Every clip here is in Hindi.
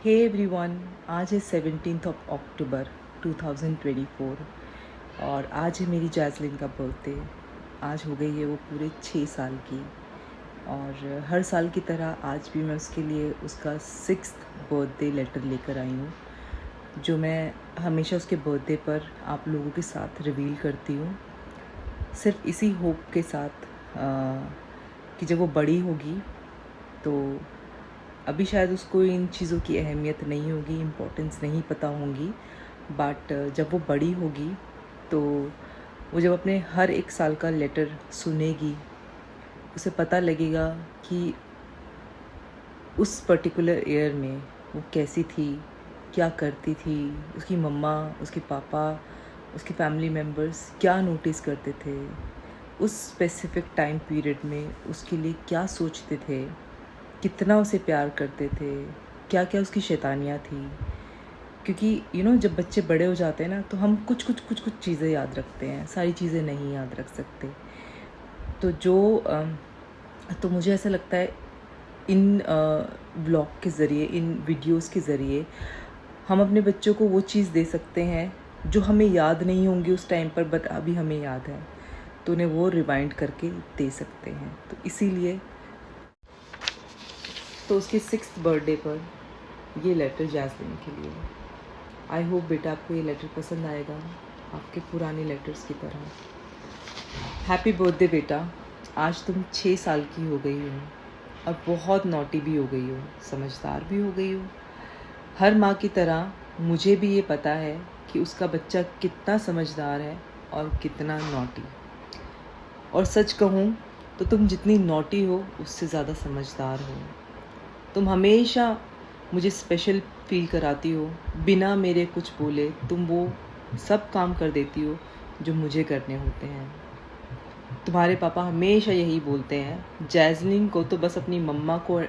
हे एवरीवन, आज है 17 अक्टूबर 2024 और आज है मेरी जैज़लिन का बर्थडे। आज हो गई है वो पूरे 6 साल की और हर साल की तरह आज भी मैं उसके लिए उसका 6th बर्थडे लेटर लेकर आई हूँ, जो मैं हमेशा उसके बर्थडे पर आप लोगों के साथ रिवील करती हूँ, सिर्फ इसी होप के साथ कि जब वो बड़ी होगी तो अभी शायद उसको इन चीज़ों की अहमियत नहीं होगी, इम्पोर्टेंस नहीं पता होंगी, बट जब वो बड़ी होगी तो वो जब अपने हर एक साल का लेटर सुनेगी, उसे पता लगेगा कि उस पर्टिकुलर ईयर में वो कैसी थी, क्या करती थी, उसकी मम्मा, उसके पापा, उसके फैमिली मेम्बर्स क्या नोटिस करते थे, उस स्पेसिफ़िक टाइम पीरियड में उसके लिए क्या सोचते थे, कितना उसे प्यार करते थे, क्या क्या उसकी शैतानियाँ थी। क्योंकि जब बच्चे बड़े हो जाते हैं ना, तो हम कुछ चीज़ें याद रखते हैं, सारी चीज़ें नहीं याद रख सकते। तो मुझे ऐसा लगता है इन व्लॉग के ज़रिए, इन वीडियोस के ज़रिए हम अपने बच्चों को वो चीज़ दे सकते हैं जो हमें याद नहीं होंगी उस टाइम पर, बट अभी हमें याद है, तो उन्हें वो रिवाइंड करके दे सकते हैं। तो इसीलिए तो उसके 6th बर्थडे पर ये लेटर जैस्मिन के लिए। आई होप बेटा आपको ये लेटर पसंद आएगा, आपके पुराने लेटर्स की तरह। हैप्पी बर्थडे बेटा, आज तुम 6 साल की हो गई हो और बहुत नॉटी भी हो गई हो, समझदार भी हो गई हो। हर माँ की तरह मुझे भी ये पता है कि उसका बच्चा कितना समझदार है और कितना नॉटी। और सच कहूँ तो तुम जितनी नॉटी हो उससे ज़्यादा समझदार हो। तुम हमेशा मुझे स्पेशल फील कराती हो, बिना मेरे कुछ बोले तुम वो सब काम कर देती हो जो मुझे करने होते हैं। तुम्हारे पापा हमेशा यही बोलते हैं, जैज़लिन को तो बस अपनी मम्मा को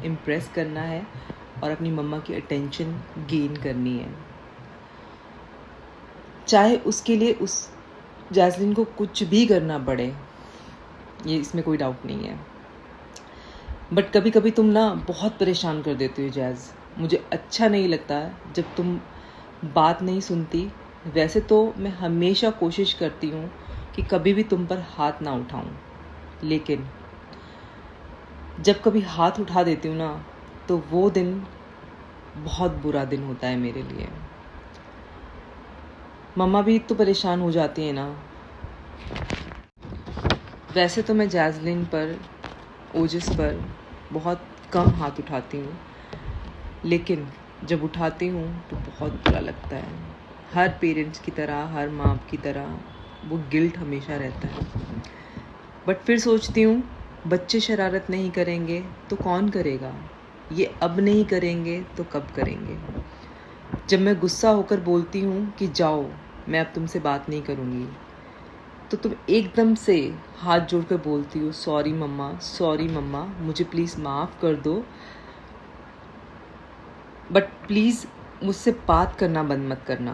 इम्प्रेस करना है और अपनी मम्मा की अटेंशन गेन करनी है, चाहे उसके लिए उस जैज़लिन को कुछ भी करना पड़े, ये इसमें कोई डाउट नहीं है। बट कभी कभी तुम ना बहुत परेशान कर देती हो जैज़, मुझे अच्छा नहीं लगता जब तुम बात नहीं सुनती। वैसे तो मैं हमेशा कोशिश करती हूँ कि कभी भी तुम पर हाथ ना उठाऊँ, लेकिन जब कभी हाथ उठा देती हूँ ना, तो वो दिन बहुत बुरा दिन होता है मेरे लिए। मम्मा भी तो परेशान हो जाती है ना। वैसे तो मैं जैज़लिन पर, ओजस पर बहुत कम हाथ उठाती हूँ, लेकिन जब उठाती हूँ तो बहुत बुरा लगता है। हर पेरेंट्स की तरह, हर माँ की तरह वो गिल्ट हमेशा रहता है। बट फिर सोचती हूँ, बच्चे शरारत नहीं करेंगे तो कौन करेगा? ये अब नहीं करेंगे तो कब करेंगे? जब मैं गुस्सा होकर बोलती हूँ कि जाओ, मैं अब तुमसे बात नहीं करूँगी, तो तुम एकदम से हाथ जोड़कर बोलती हो, सॉरी मम्मा, मुझे प्लीज़ माफ़ कर दो, बट प्लीज़ मुझसे बात करना बंद मत करना।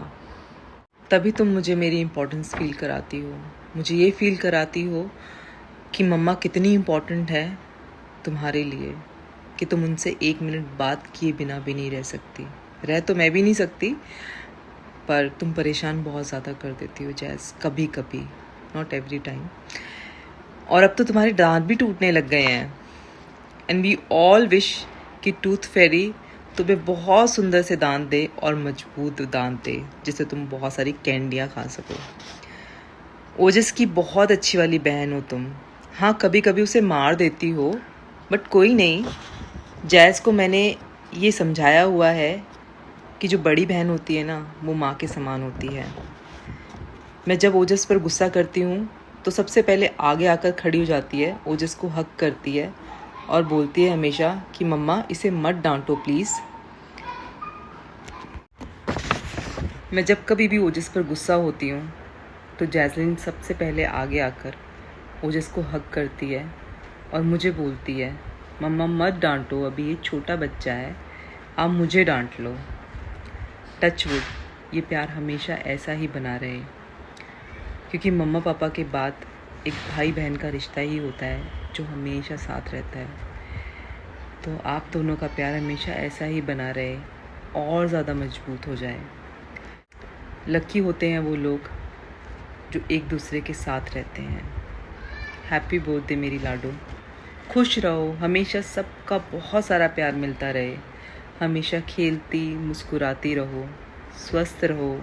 तभी तुम मुझे मेरी इम्पोर्टेंस फील कराती हो, मुझे ये फील कराती हो कि मम्मा कितनी इम्पोर्टेंट है तुम्हारे लिए, कि तुम उनसे 1 मिनट बात किए बिना भी नहीं रह सकती। रह तो मैं भी नहीं सकती, पर तुम परेशान बहुत ज़्यादा कर देती हो जैज़, कभी कभी, नॉट एवरी टाइम। और अब तो तुम्हारे दांत भी टूटने लग गए हैं। एंड वी ऑल विश कि टूथ फेरी तुम्हें बहुत सुंदर से दांत दे और मजबूत दांत दे, जिससे तुम बहुत सारी कैंडियाँ खा सको। ओजस की बहुत अच्छी वाली बहन हो तुम। हाँ, कभी कभी उसे मार देती हो, बट कोई नहीं। जैज़ को मैंने ये समझाया हुआ है कि जो बड़ी बहन होती है ना, वो माँ के समान होती है। मैं जब ओजस पर गुस्सा करती हूँ तो सबसे पहले आगे आकर खड़ी हो जाती है, ओजस को हक करती है और बोलती है हमेशा कि मम्मा इसे मत डांटो प्लीज़। मैं जब कभी भी ओजस पर गुस्सा होती हूँ तो जैज़लिन सबसे पहले आगे आकर ओजस को हक करती है और मुझे बोलती है, मम्मा मत डांटो, अभी ये छोटा बच्चा है, आप मुझे डांट लो। टच वुड, ये प्यार हमेशा ऐसा ही बना रहे, क्योंकि मम्मा पापा के बाद एक भाई बहन का रिश्ता ही होता है जो हमेशा साथ रहता है। तो आप दोनों का प्यार हमेशा ऐसा ही बना रहे और ज़्यादा मजबूत हो जाए। लकी होते हैं वो लोग जो एक दूसरे के साथ रहते हैं। हैप्पी बर्थडे मेरी लाडो, खुश रहो, हमेशा सबका बहुत सारा प्यार मिलता रहे, हमेशा खेलती मुस्कुराती रहो, स्वस्थ रहो,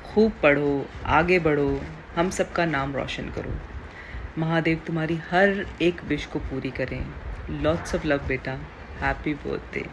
खूब पढ़ो, आगे बढ़ो, हम सबका नाम रोशन करो। महादेव तुम्हारी हर एक विश को पूरी करें। लॉट्स ऑफ लव बेटा, हैप्पी बर्थडे।